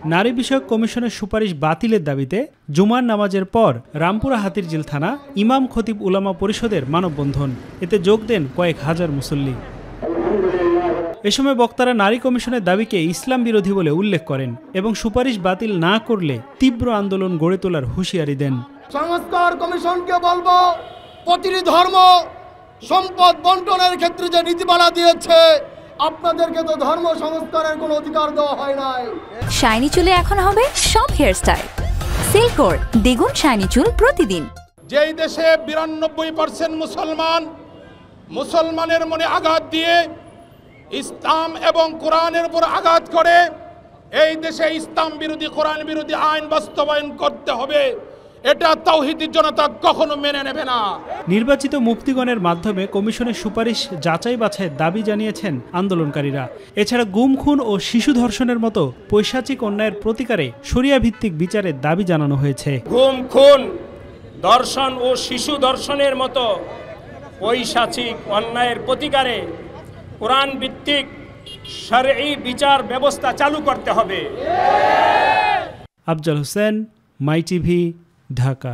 নারী বিষয়ক কমিশনের সুপারিশ বাতিলের দাবিতে জুমার নামাজের পর রামপুরা হাতিরঝিল থানা ইমাম খতিব উলামা পরিষদের মানববন্ধন। এতে যোগ দেন কয়েক হাজার মুসল্লি। এ সময় বক্তারা নারী কমিশনের দাবিকে ইসলাম বিরোধী বলে উল্লেখ করেন এবং সুপারিশ বাতিল না করলে তীব্র আন্দোলন গড়ে তোলার হুঁশিয়ারি দেন। সংস্কার কমিশনকে বলবো, প্রতিটি ধর্ম সম্পদ বন্টনের ক্ষেত্রে যে নীতিমালা দিয়েছে, আপনাদেরকে তো ধর্ম সংস্কারের কোনো অধিকার দেওয়া হয় নাই। শাইনি চুলে এখন হবে সব হেয়ারস্টাইল। সিল্কোর দ্বিগুণ শাইনি চুল প্রতিদিন। যেই দেশে 92% মুসলমানের মনে আঘাত দিয়ে ইসলাম এবং কোরআনের উপর আঘাত করে, এই দেশে ইসলাম বিরোধী কোরআন বিরোধী আইন বাস্তবায়ন করতে হবে। এটা তাওহীদি জনতা কখনো মেনে নেবে না। নির্বাচিত মুফতিগণের মাধ্যমে কমিশনের সুপারিশ যাচাই বাছাইয়ের দাবি জানিয়েছেন আন্দোলনকারীরা। এছাড়া গুম, খুন ও শিশু ধর্ষণের মতো পৈশাচিক অন্যায়ের প্রতিকারে শরিয়া ভিত্তিক বিচারের দাবি জানানো হয়েছে। গুম, খুন, ধর্ষণ ও শিশু ধর্ষণের মতো পৈশাচিক অন্যায়ের প্রতিকারে কোরআন ভিত্তিক শরঈ বিচার ব্যবস্থা চালু করতে হবে। আফজাল হোসেন, মাই টিভি, ঢাকা।